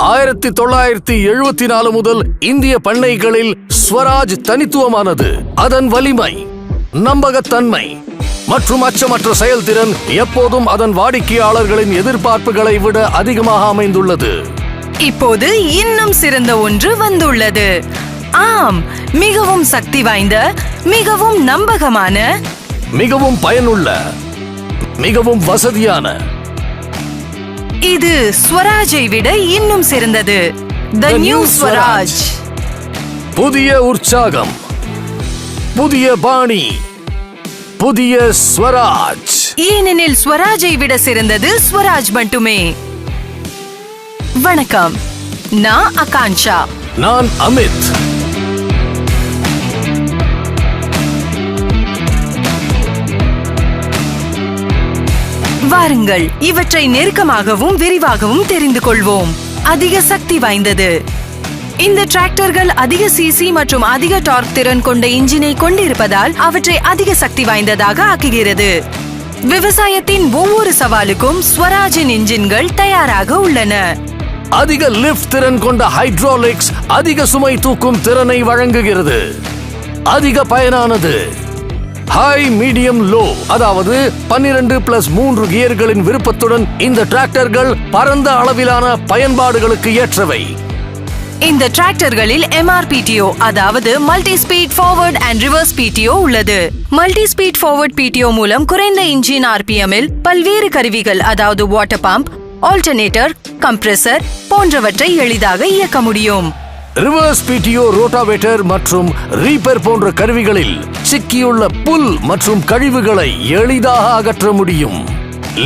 1974 முதல் இந்திய பண்ணைகளில் ஸ்வராஜ் தனித்துவமானது. அதன் வலிமை, நம்பகத்தன்மை மற்றும் அச்சமற்ற செயல்திறன் எப்போதும் அதன் வாடிக்கையாளர்களின் எதிர்பார்ப்புகளை விட அதிகமாக அமைந்துள்ளது. இப்போது இன்னும் சிறந்த ஒன்று வந்துள்ளது. ஆம், மிகவும் சக்தி வாய்ந்த, மிகவும் நம்பகமான, மிகவும் பயனுள்ள, மிகவும் வசதியான. இது ஸ்வராஜை விட இன்னும் சிறந்தது. தி நியூ ஸ்வராஜ். புதிய உற்சாகம், புதிய பாணி, புதிய ஸ்வராஜ். ஏனெனில் ஸ்வராஜை விட சிறந்தது ஸ்வராஜ் மட்டுமே. வணக்கம், நான் ஆகான்ஷா. நான் அமித். வாருங்கள், இவற்றை நெருக்கமாகவும் விரிவாகவும் தெரிந்து கொள்வோம். அதிக சக்தி வாய்ந்தது. இந்த டிராக்டர்கள் அதிக சிசி மற்றும் அதிக டார்க் திறன் கொண்ட இன்ஜினை கொண்டிருப்பதால் அவற்றை அதிக சக்தி வாய்ந்ததாக ஆக்குகிறது. விவசாயத்தின் ஒவ்வொரு சவாலுக்கும் ஸ்வராஜின் இன்ஜின்கள் தயாராக உள்ளன. அதிக லிஃப்ட் திறன் கொண்ட ஹைட்ராலிக்ஸ் அதிக சுமை தூக்கும் திறனை வழங்குகிறது. அதிக பயனானது. ஹை, மீடியம், லோ, அதாவது 12+3 கியர்களின் விருப்பத்துடன் இந்த டிராக்டர்கள் பரந்த அளவிலான பயன்பாடுகளுக்கு ஏற்றவை. இந்த டிராக்டர்களில் MRPTO, அதாவது multi speed forward and reverse PTO உள்ளது. மல்டி ஸ்பீட் ஃபார்வர்ட் PTO மூலம் குறைந்த இன்ஜின் RPM-இல் பல்வேறு கருவிகள், அதாவது வாட்டர் பம்ப், ஆல்டர்னேட்டர், கம்ப்ரெசர் போன்றவற்றை எளிதாக இயக்க முடியும். ரிவர்ஸ் PTO ரோட்டாவேட்டர் மற்றும் ரீப்பர் போன்ற கருவிகளில் சிக்கியுள்ள புல் மற்றும் கழிவுகளை எளிதாக அகற்ற முடியும்.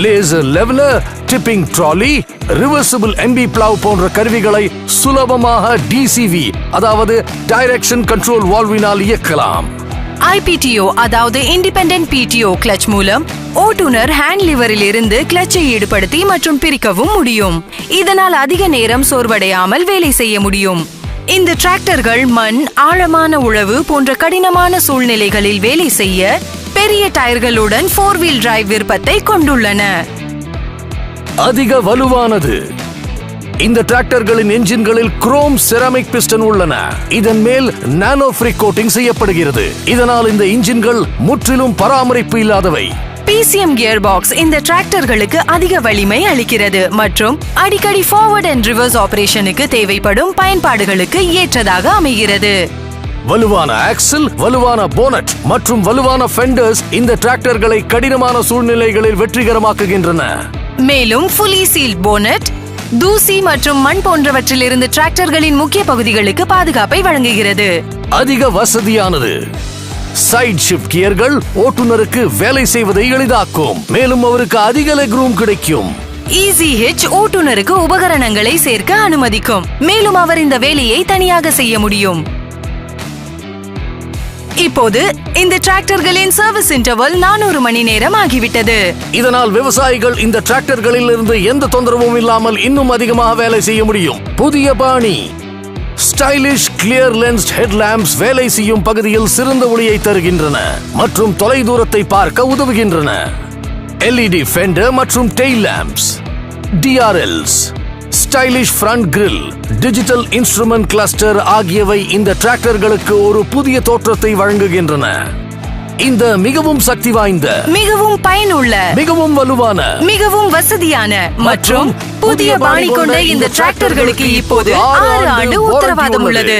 Laser leveller, tipping trolley, reversible MB plough போன்ற கருவிகளை சுலபமாக DCV, அதாவது டைரக்ஷன் கண்ட்ரோல் வால்வினால் இயக்கலாம். IPTO, அதாவது இண்டிபெண்டன்ட் PTO கிளட்ச் மூலம் ஓட்டுநர் ஹேண்ட் லிவரில் இருந்து கிளட்சை ஈடுபடுத்தி மற்றும் பிரிக்கவும் முடியும். இதனால் அதிக நேரம் சோர்வடையாமல் வேலை செய்ய முடியும். இந்த டிராக்டர்கள் மண், ஆழமான உழவு போன்ற கடினமான சூழ்நிலைகளில் வேலை செய்ய பெரிய டயர்களுடன் 4-wheel டிரைவ் விருப்பத்தை கொண்டுள்ளன. அதிக வலுவானது. இந்த டிராக்டர்களின் என்ஜின்களில் குரோம் செராமிக் பிஸ்டன் உள்ளன. இதன் மேல் நானோ ஃப்ரீ கோட்டிங் செய்யப்படுகிறது. இதனால் இந்த இன்ஜின்கள் முற்றிலும் பராமரிப்பு இல்லாதவை. PCM கியர் பாக்ஸ் இந்த டிராக்டர்களுக்கு அதிக வலிமை அளிக்கிறது மற்றும் அடிக்கடி ஃபார்வர்ட் அண்ட் ரிவர்ஸ் ஆபரேஷனுக்கு தேவைப்படும் பயன்பாடுகளுக்கு ஏற்றதாக அமைகிறது. வலுவான ஆக்சில், வலுவான போனட் மற்றும் வலுவான ஃபெண்டர்ஸ் இந்த டிராக்டர்களை கடினமான சூழ்நிலைகளில் வெற்றிகரமாக்குகின்றன. மேலும் ஃபுல்லி சீல்ட் போனட் தூசி மற்றும் மண் போன்றவற்றிலிருந்து டிராக்டர்களின் முக்கிய பகுதிகளுக்கு பாதுகாப்பை வழங்குகிறது. அதிக வசதியானது. சைட் ஷிஃப்ட் கியர்கள் ஓட்டுநருக்கு வேலை செய்வதை எளிதாக்கும். மேலும் அவருக்கு அதிக லெக் ரூம் கிடைக்கும். ஈஸி ஹிட்ச் ஓட்டுநருக்கு உபகரணங்களை சேர்க்க அனுமதிக்கும். மேலும் அவர் இந்த வேலையை தனியாக செய்ய முடியும். இப்போது இந்த டிராக்டர்களின் சர்வீஸ் இன்டர்வல் 400 மணி நேரம் ஆகிவிட்டது. இதனால் விவசாயிகள் இந்த டிராக்டர்களில் இருந்து எந்த தொந்தரவும் இல்லாமல் இன்னும் அதிகமாக வேலை செய்ய முடியும். புதிய பாணி. ஸ்டைலிஷ் கிளியர் லென்ஸ்ட் ஹெட்லாம்ப்ஸ் வேலை செய்யும் பகுதியில் சிறந்த ஒளியை தருகின்றன மற்றும் தொலைதூரத்தை பார்க்க உதவுகின்றன. LED ஃபெண்டர் மற்றும் tail Lamb's, DRLs, stylish front grill, digital instrument cluster ஆகியவை இந்த டிராக்டர்களுக்கு ஒரு புதிய தோற்றத்தை வழங்குகின்றன. இந்த மிகவும் சக்தி வாய்ந்த, மிகவும் பயனுள்ள, மிகவும் வலுவான, மிகவும் வசதியான மற்றும் புதிய பாணி கொண்ட இந்த டிராக்டர்களுக்கு இப்போது 6 ஆண்டு உத்தரவாதம் உள்ளது.